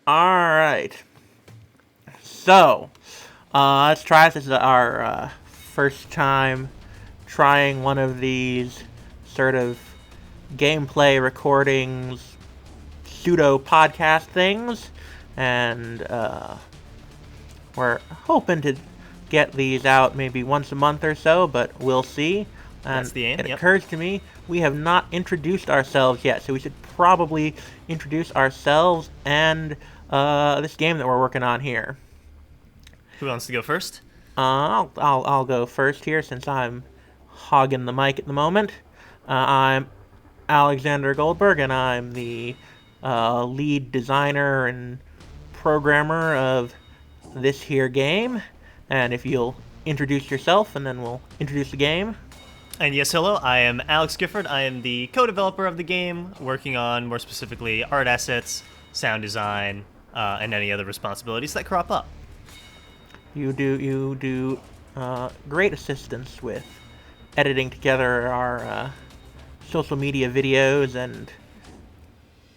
Alright. So, let's try this. This is our first time trying one of these sort of gameplay recordings, pseudo podcast things. And we're hoping to get these out maybe once a month or so, but we'll see. And That's the aim, it yep. occurs to me we have not introduced ourselves yet, so we should probably introduce ourselves and this game that we're working on here. Who wants to go first? I'll go first here since I'm hogging the mic at the moment. I'm Alexander Goldberg, and I'm the lead designer and programmer of this here game. And if you'll introduce yourself, and then we'll introduce the game. And yes, hello, I am Alex Gifford. I am the co-developer of the game, working on, more specifically, art assets, sound design, and any other responsibilities that crop up. You do great assistance with editing together our social media videos and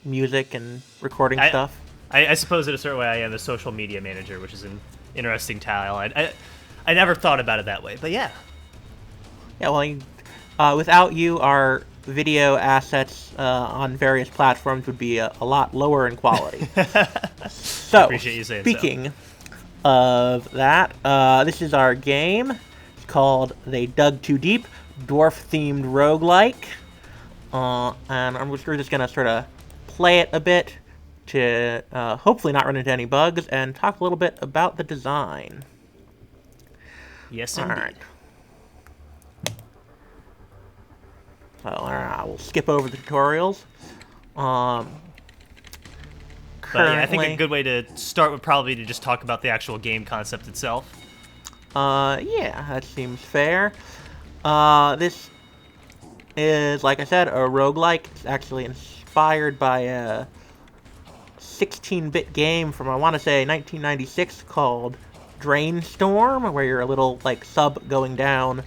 music and recording stuff. I suppose in a certain way I am the social media manager, which is an interesting title. I never thought about it that way, but yeah. Yeah, well, without you, our video assets on various platforms would be a lot lower in quality. So, Appreciate you saying speaking of that, this is our game. It's called They Dug Too Deep, dwarf-themed roguelike. And we're just going to sort of play it a bit to hopefully not run into any bugs and talk a little bit about the design. Yes, indeed. All right. So we'll skip over the tutorials. But yeah, I think a good way to start would probably to just talk about the actual game concept itself. Yeah, that seems fair. This is, like I said, a roguelike. It's actually inspired by a 16-bit game from, I want to say, 1996 called Drainstorm, where you're a little, sub going down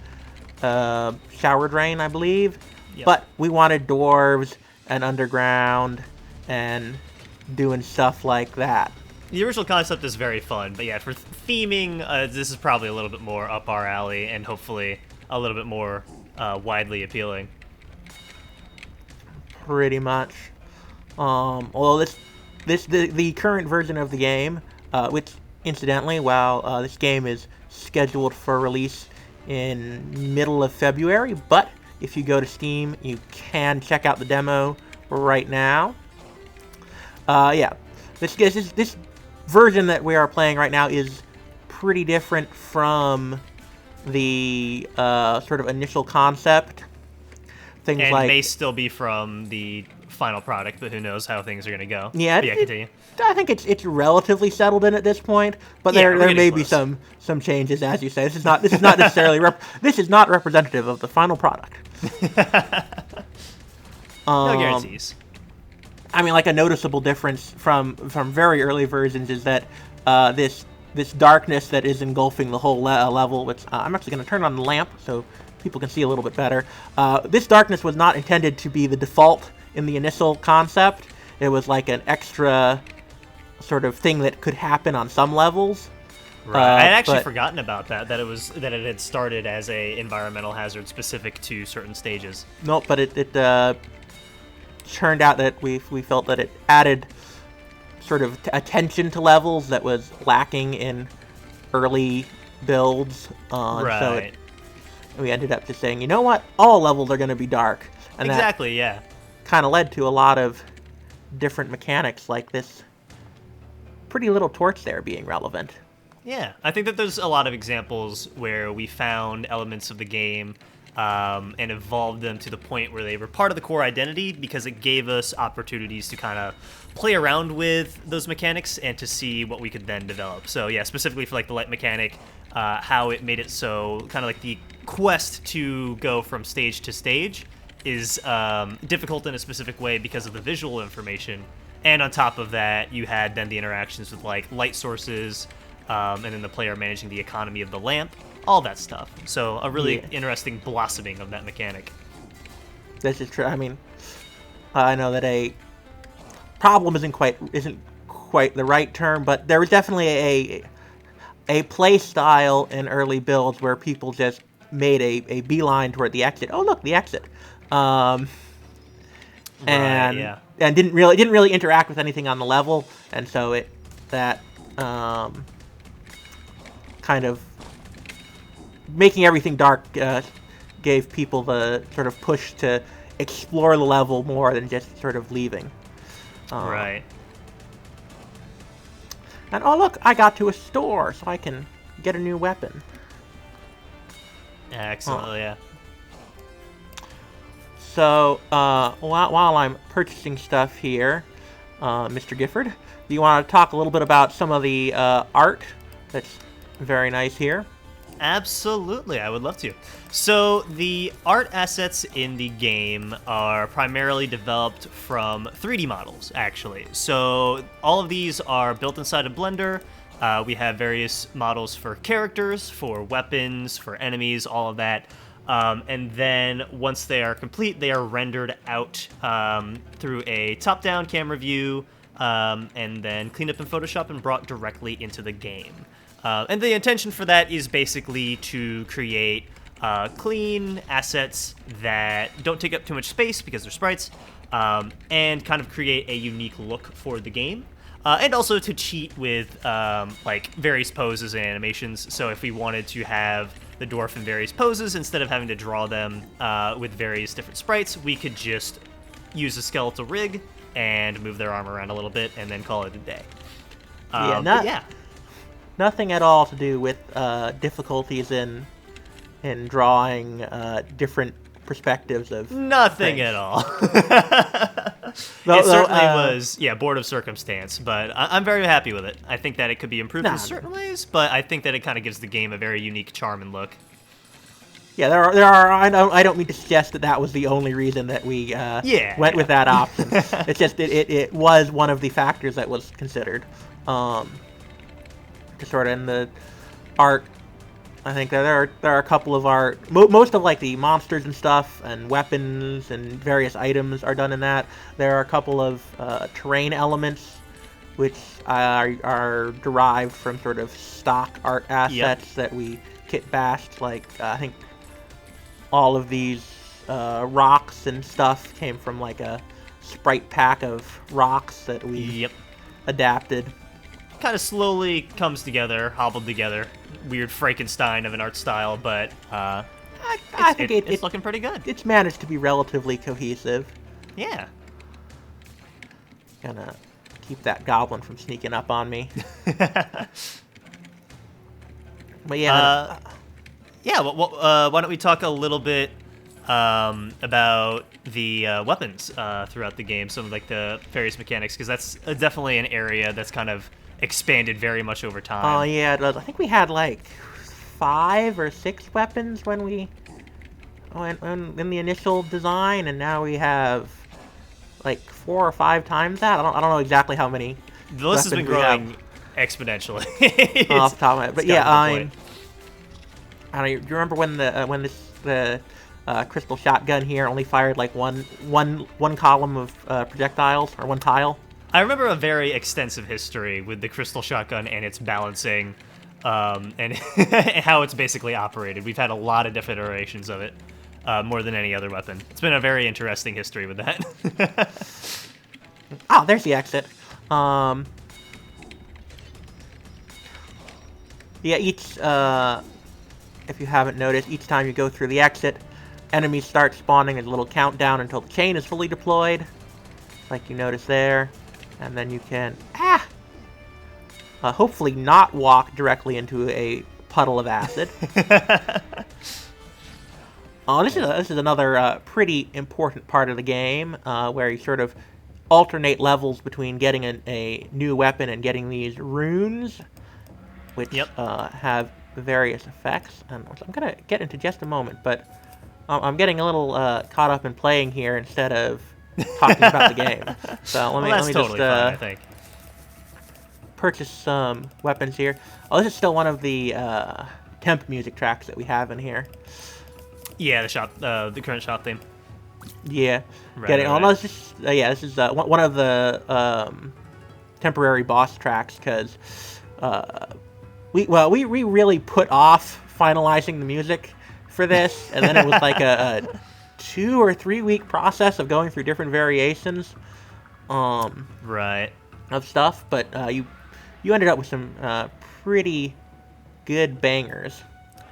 shower drain, I believe. Yep. But we wanted dwarves and underground and doing stuff like that. The original concept is very fun, but yeah, for theming, this is probably a little bit more up our alley and hopefully a little bit more widely appealing. Pretty much. Although the current version of the game, which incidentally, while this game is scheduled for release in middle of February, but if you go to Steam, you can check out the demo right now. Yeah, this version that we are playing right now is pretty different from the sort of initial concept. Things and like may still be from the final product, but who knows how things are going to go. Yeah, continue. I think it's relatively settled in at this point, but Yeah, there may be close. some changes, as you say. This is not necessarily this is not representative of the final product. No guarantees. I mean, like a noticeable difference from very early versions is that this darkness that is engulfing the whole level, which I'm actually going to turn on the lamp so people can see a little bit better. This darkness was not intended to be the default in the initial concept. It was like an extra sort of thing that could happen on some levels. Right. I had actually forgotten about that it had started as a environmental hazard specific to certain stages. Nope, but it turned out that we felt that it added sort of attention to levels that was lacking in early builds. Right. So we ended up just saying, you know what, all levels are going to be dark. And exactly, yeah. Kind of led to a lot of different mechanics, like this pretty little torch there being relevant. Yeah, I think that there's a lot of examples where we found elements of the game and evolved them to the point where they were part of the core identity because it gave us opportunities to kind of play around with those mechanics and to see what we could then develop. So yeah, specifically for like the light mechanic, how it made it so kind of like the quest to go from stage to stage is difficult in a specific way because of the visual information. And on top of that, you had then the interactions with like light sources, and then the player managing the economy of the lamp, all that stuff. So a really interesting blossoming of that mechanic. This is true. I mean, I know that a problem isn't quite the right term, but there was definitely a play style in early builds where people just made a beeline toward the exit. Oh, look, the exit. And Right, yeah. and didn't really interact with anything on the level, and so that kind of making everything dark gave people the sort of push to explore the level more than just sort of leaving. Right. And oh look, I got to a store, so I can get a new weapon. Excellent, yeah. So while I'm purchasing stuff here, Mr. Gifford, do you want to talk a little bit about some of the art that's very nice here? Absolutely, I would love to. So the art assets in the game are primarily developed from 3D models, actually. So all of these are built inside of Blender. We have various models for characters, for weapons, for enemies, all of that. And then once they are complete, they are rendered out through a top-down camera view, and then cleaned up in Photoshop and brought directly into the game. And the intention for that is basically to create clean assets that don't take up too much space because they're sprites, and kind of create a unique look for the game. And also to cheat with like various poses and animations. So if we wanted to have the dwarf in various poses, instead of having to draw them with various different sprites, we could just use a skeletal rig and move their arm around a little bit and then call it a day. Yeah. Nothing at all to do with difficulties in drawing different perspectives of nothing things. At all. It Though, certainly was, bored of circumstance, but I'm very happy with it. I think that it could be improved in certain ways, but I think that it kind of gives the game a very unique charm and look. Yeah, there are. I don't mean to suggest that was the only reason that we went with that option. It's just it was one of the factors that was considered. To sort of in the art, I think that there are a couple of art. Most of like the monsters and stuff and weapons and various items are done in that. There are a couple of terrain elements which are derived from sort of stock art assets that we kit bashed. Like I think all of these rocks and stuff came from like a sprite pack of rocks that we adapted. Kind of slowly comes together, hobbled together. Weird Frankenstein of an art style, but I think it's looking pretty good. It's managed to be relatively cohesive. Yeah. Gonna keep that goblin from sneaking up on me. But yeah. Why don't we talk a little bit about the weapons throughout the game, some of like the various mechanics, because that's definitely an area that's kind of expanded very much over time. Oh yeah, it does. I think we had like 5 or 6 weapons when in the initial design, and now we have like 4 or 5 times that. I don't know exactly how many. The list has been growing exponentially. Off the top of my head, but yeah, I don't know. Do you remember when the crystal shotgun here only fired like one column of projectiles or one tile? I remember a very extensive history with the crystal shotgun and its balancing, and how it's basically operated. We've had a lot of different iterations of it, more than any other weapon. It's been a very interesting history with that. Oh, there's the exit. Yeah, if you haven't noticed, each time you go through the exit, enemies start spawning a little countdown until the chain is fully deployed, like you notice there. And then you can, hopefully not walk directly into a puddle of acid. This is another pretty important part of the game, where you sort of alternate levels between getting a new weapon and getting these runes, which have various effects. And which I'm going to get into just a moment, but I'm getting a little caught up in playing here instead of talking about the game. So let me totally just fine, I think. Purchase some weapons here. Oh, this is still one of the temp music tracks that we have in here. Yeah, the current shop theme. Yeah, Right, getting. right. This is one of the temporary boss tracks because we really put off finalizing the music for this, and then it was like a 2 or 3 week process of going through different variations Right. of stuff, but you ended up with some pretty good bangers.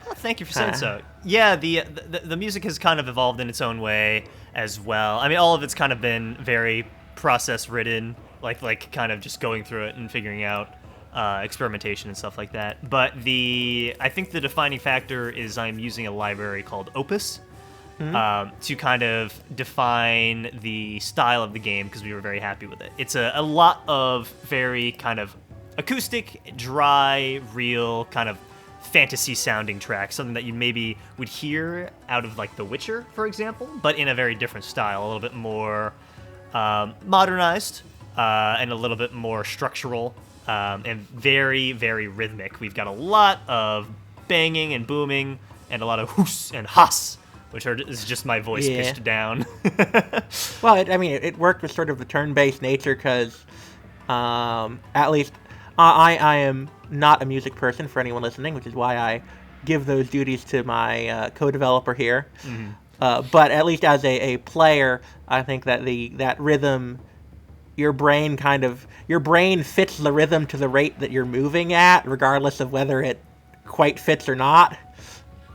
Well, thank you for saying so. Yeah, the music has kind of evolved in its own way as well. I mean, all of it's kind of been very process ridden, like kind of just going through it and figuring out experimentation and stuff like that. But I think the defining factor is I'm using a library called Opus. To kind of define the style of the game because we were very happy with it. It's a lot of very kind of acoustic, dry, real, kind of fantasy-sounding tracks, something that you maybe would hear out of like The Witcher, for example, but in a very different style, a little bit more modernized and a little bit more structural and very, very rhythmic. We've got a lot of banging and booming and a lot of hoos and hass, which is just my voice pitched down. Well, it worked with sort of the turn-based nature because, at least, I am not a music person for anyone listening, which is why I give those duties to my co-developer here. But at least as a player, I think that that rhythm, your brain fits the rhythm to the rate that you're moving at, regardless of whether it quite fits or not.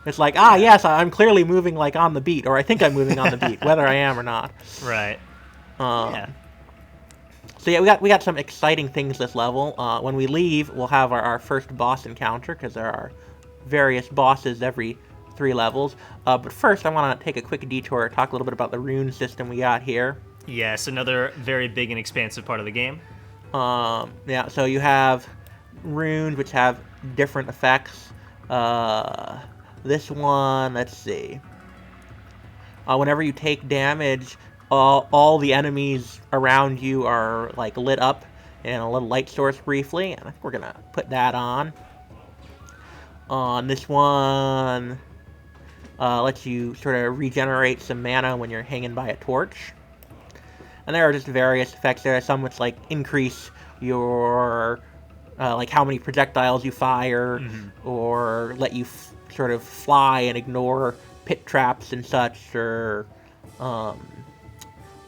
It's like, yes, I'm clearly moving like on the beat, or I think I'm moving on the beat, whether I am or not. Right. Yeah. So yeah, we got some exciting things this level. When we leave, we'll have our first boss encounter, because there are various bosses every 3 levels. But first, I want to take a quick detour and talk a little bit about the rune system we got here. Yes, another very big and expansive part of the game. Yeah, so you have runes which have different effects. This one, let's see. Whenever you take damage, all the enemies around you are like lit up in a little light source briefly, and I think we're gonna put that on. This one lets you sort of regenerate some mana when you're hanging by a torch. And there are just various effects. There are some which like increase your like how many projectiles you fire, or let you sort of fly and ignore pit traps and such, or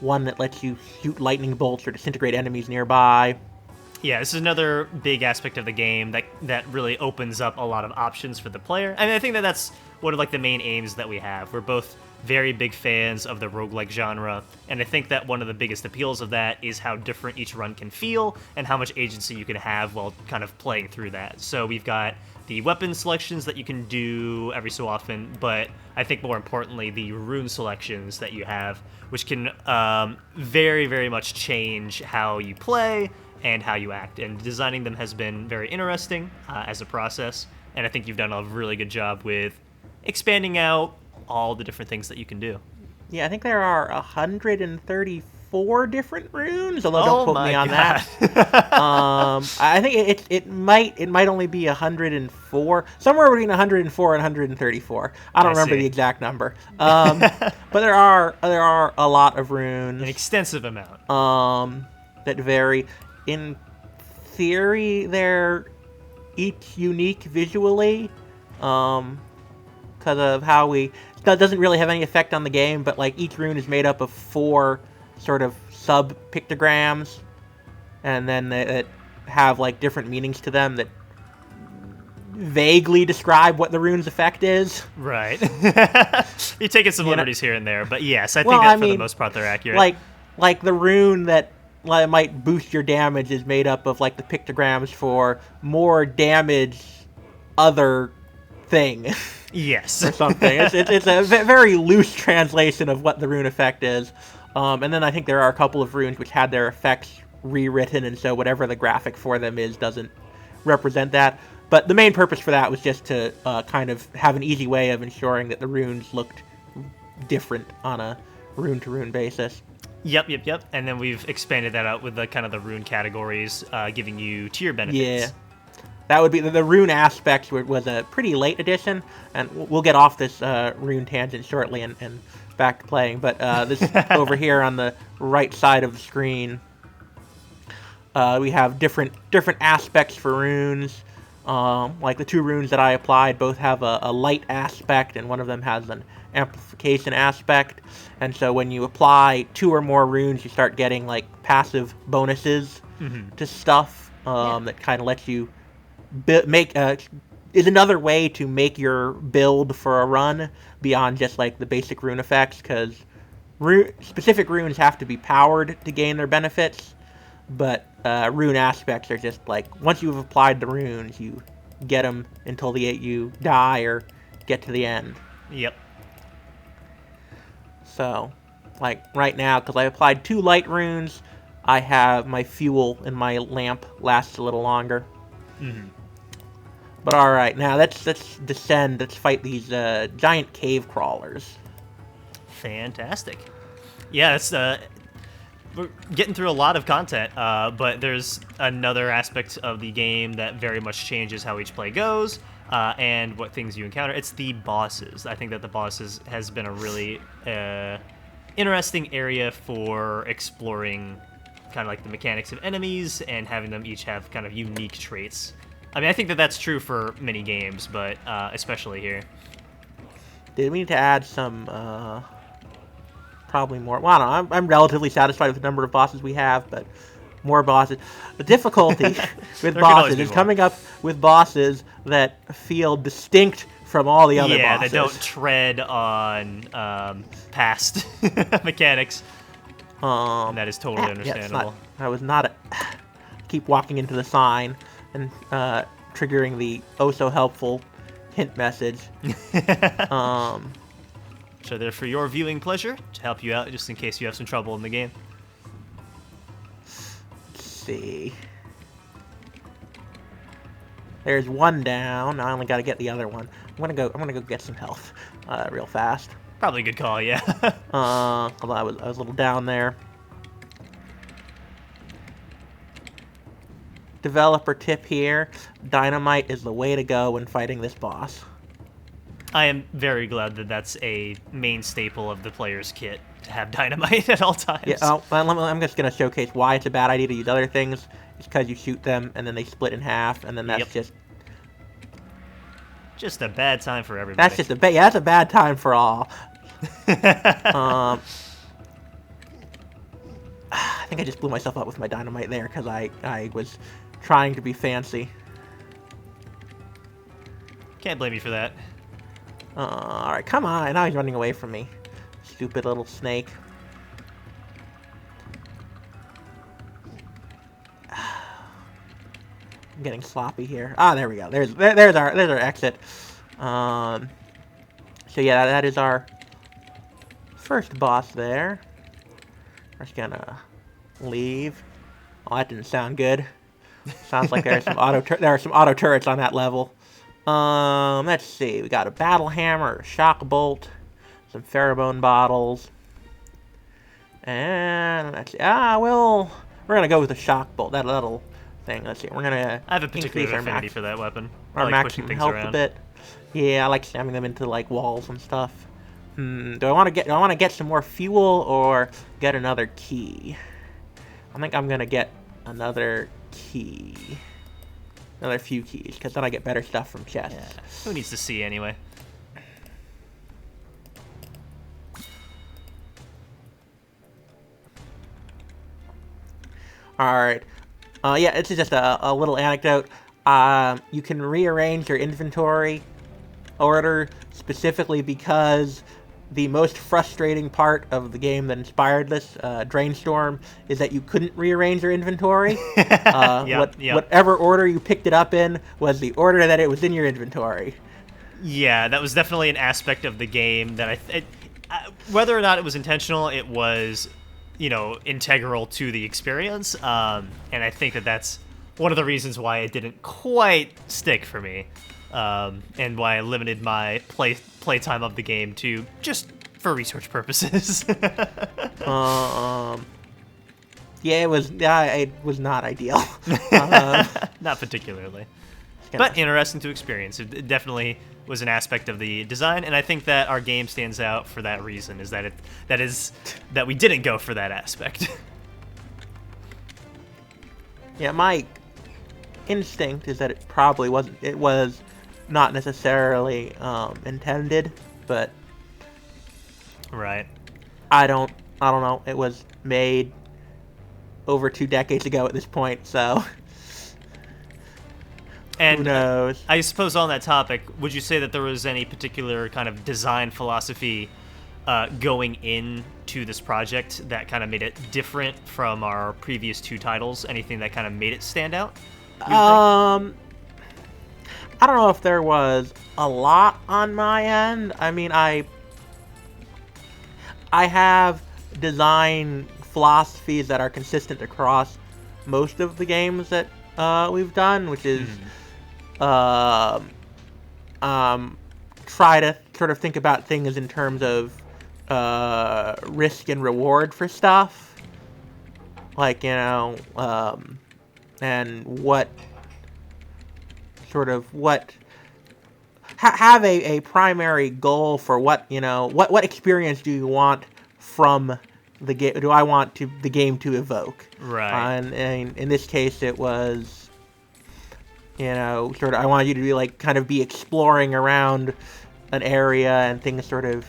one that lets you shoot lightning bolts or disintegrate enemies nearby. Yeah, this is another big aspect of the game that really opens up a lot of options for the player. I mean, I think that's one of like the main aims that we have. We're both very big fans of the roguelike genre, and I think that one of the biggest appeals of that is how different each run can feel and how much agency you can have while kind of playing through that. So we've got the weapon selections that you can do every so often, but I think more importantly, the rune selections that you have, which can very, very much change how you play and how you act. And designing them has been very interesting as a process, and I think you've done a really good job with expanding out all the different things that you can do. Yeah, I think there are 134 different runes, although don't quote me on that. I think it might only be 104, somewhere between 104 and 134. I don't remember the exact number. But there are a lot of runes, an extensive amount, that vary. In theory, they're each unique visually, because of how that doesn't really have any effect on the game, but like each rune is made up of 4 sort of sub-pictograms, and then that have like different meanings to them that vaguely describe what the rune's effect is. Right. You're taking some liberties here and there, but yes, I think that for the most part they're accurate. Like the rune that might boost your damage is made up of like the pictograms for more damage other thing. Yes. Or something. It's a very loose translation of what the rune effect is. And then I think there are a couple of runes which had their effects rewritten, and so whatever the graphic for them is doesn't represent that. But the main purpose for that was just to kind of have an easy way of ensuring that the runes looked different on a rune-to-rune basis. Yep. And then we've expanded that out with the kind of the rune categories, giving you tier benefits. Yeah. That would be the rune aspect was a pretty late addition, and we'll get off this rune tangent shortly and back to playing. But this over here on the right side of the screen, We have different aspects for runes. Like the 2 runes that I applied both have a light aspect, and one of them has an amplification aspect. And so when you apply 2 or more runes, you start getting like passive bonuses to stuff that kind of lets you is another way to make your build for a run beyond just like the basic rune effects, because specific runes have to be powered to gain their benefits, but rune aspects are just like, once you've applied the runes, you get them until you die or get to the end. Yep. So, like right now, because I applied 2 light runes, I have my fuel in my lamp lasts a little longer. But alright, now let's descend, let's fight these giant cave crawlers. Fantastic. Yeah, it's we're getting through a lot of content, but there's another aspect of the game that very much changes how each play goes, and what things you encounter. It's the bosses. I think that the bosses has been a really interesting area for exploring kind of like the mechanics of enemies and having them each have kind of unique traits. I mean, I think that that's true for many games, but especially here. Did we need to add some, probably more? Well, I don't know. I'm relatively satisfied with the number of bosses we have, but more bosses. The difficulty with bosses is coming up with bosses that feel distinct from all the other bosses. Yeah, they don't tread on past mechanics. And that is totally understandable. I was not keep walking into the sign and triggering the oh-so-helpful hint message. So they're for your viewing pleasure, to help you out just in case you have some trouble in the game. Let's see. There's one down. I only got to get the other one. I'm gonna go get some health real fast. Probably a good call, yeah. Although I was a little down there. Developer tip here: dynamite is the way to go when fighting this boss. I am very glad that that's a main staple of the player's kit, to have dynamite at all times. Yeah. I'm just gonna showcase why it's a bad idea to use other things. It's because you shoot them and then they split in half, and then that's just a bad time for everybody. That's just that's a bad time for all. I think I just blew myself up with my dynamite there because I was trying to be fancy. Can't blame you for that. Alright, come on. Now he's running away from me. Stupid little snake. I'm getting sloppy here. Ah, there we go. There's our exit. So yeah, that is our first boss there. We're just gonna leave. Oh, that didn't sound good. Sounds like there are some auto turrets on that level. Let's see. We got a battle hammer, a shock bolt, some pheromone bottles, and let's see. We're gonna go with the shock bolt. That little thing. Let's see. We're gonna. I have a particular affinity for that weapon. Our maximum health a bit. Yeah, I like slamming them into like walls and stuff. Do I want to get some more fuel or get another key? I think I'm gonna get another key. Another few keys, because then I get better stuff from chests. Yeah. Who needs to see anyway? Alright. Yeah, it's just a little anecdote. You can rearrange your inventory order specifically because the most frustrating part of the game that inspired this, Drainstorm, is that you couldn't rearrange your inventory. Whatever order you picked it up in was the order that it was in your inventory. Yeah, that was definitely an aspect of the game that whether or not it was intentional, it was, integral to the experience. And I think that that's one of the reasons why it didn't quite stick for me. And why I limited my playtime of the game to just for research purposes. Yeah, it was not ideal. Not particularly. But interesting to experience. It definitely was an aspect of the design, and I think that our game stands out for that reason, is that we didn't go for that aspect. Yeah, my instinct is that it probably wasn't. It was not necessarily intended, but Right. I don't. I don't know. It was made over 2 decades ago at this point, so And who knows? I suppose on that topic, would you say that there was any particular kind of design philosophy going into this project that kind of made it different from our previous 2 titles? Anything that kind of made it stand out? I don't know if there was a lot on my end. I mean, I have design philosophies that are consistent across most of the games that we've done, which is try to sort of think about things in terms of risk and reward for stuff, like, and what sort of have a primary goal for what experience do you want from the game? Do I want the game to evoke? Right. And in this case, it was, sort of, I wanted you to be like kind of be exploring around an area and things sort of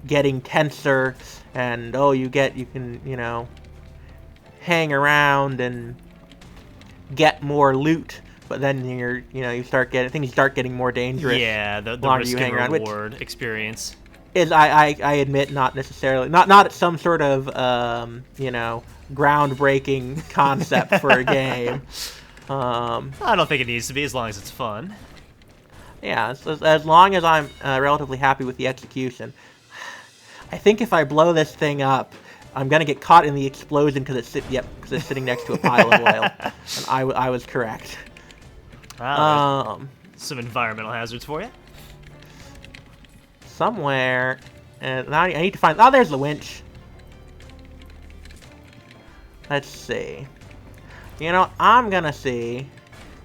getting tenser, and you can hang around and get more loot, but then things start getting more dangerous. Yeah, the longer risk you hang and around, reward experience. is I admit not necessarily not some sort of groundbreaking concept for a game. I don't think it needs to be, as long as it's fun. Yeah, as long as I'm relatively happy with the execution. I think if I blow this thing up, I'm gonna get caught in the explosion because it's sitting next to a pile of oil, and I was correct. Wow, some environmental hazards for you. Somewhere, and now I need to find. Oh, there's the winch. Let's see. I'm gonna see.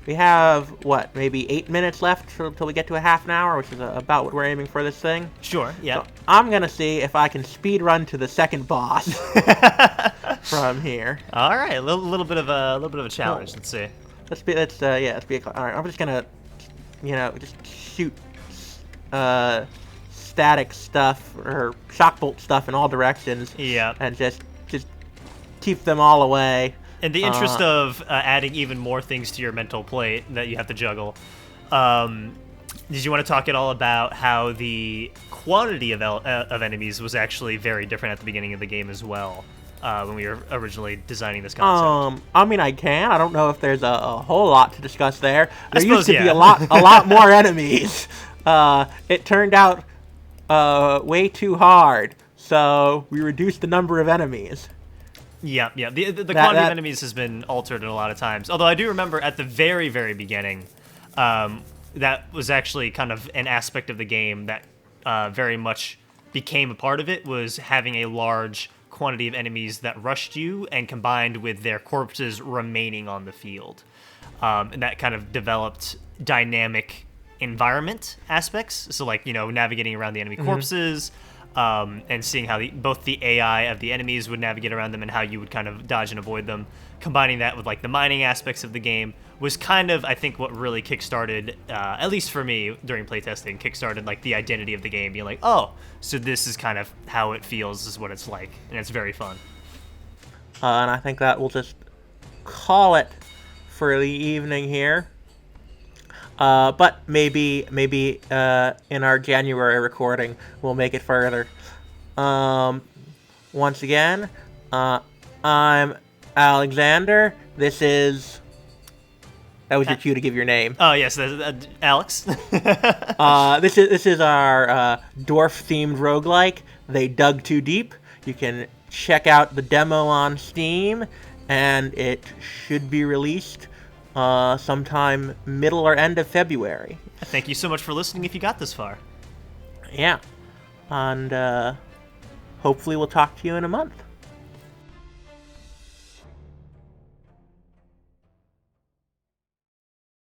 We have maybe 8 minutes left till we get to a half an hour, which is about what we're aiming for this thing. Sure. Yeah. So I'm gonna see if I can speed run to the second boss from here. All right, a little bit of a challenge. Let's see. Let's be. All right. I'm just gonna, just shoot static stuff or shock bolt stuff in all directions. Yeah. And just keep them all away. In the interest of adding even more things to your mental plate that you have to juggle, did you want to talk at all about how the quantity of enemies was actually very different at the beginning of the game as well, when we were originally designing this concept? I mean, I can. I don't know if there's a whole lot to discuss there. There used to be yeah. a lot more enemies. It turned out way too hard, so we reduced the number of enemies. Yeah. The quantity of enemies has been altered a lot of times. Although I do remember at the very, very beginning, that was actually kind of an aspect of the game that very much became a part of it, was having a large quantity of enemies that rushed you and combined with their corpses remaining on the field. And that kind of developed dynamic environment aspects. So navigating around the enemy corpses, and seeing how both the AI of the enemies would navigate around them and how you would kind of dodge and avoid them. Combining that with the mining aspects of the game was kind of, I think, what really kickstarted, at least for me during playtesting, kickstarted the identity of the game, being like, oh, so this is kind of how it feels, this is what it's like, and it's very fun. And I think that we'll just call it for the evening here. But maybe in our January recording we'll make it further. Once again, I'm Alexander. This is. That was your cue to give your name. Oh yes, Alex. This is our dwarf-themed roguelike. They dug too deep. You can check out the demo on Steam, and it should be released sometime middle or end of February. Thank you so much for listening if you got this far. Yeah. And hopefully we'll talk to you in a month.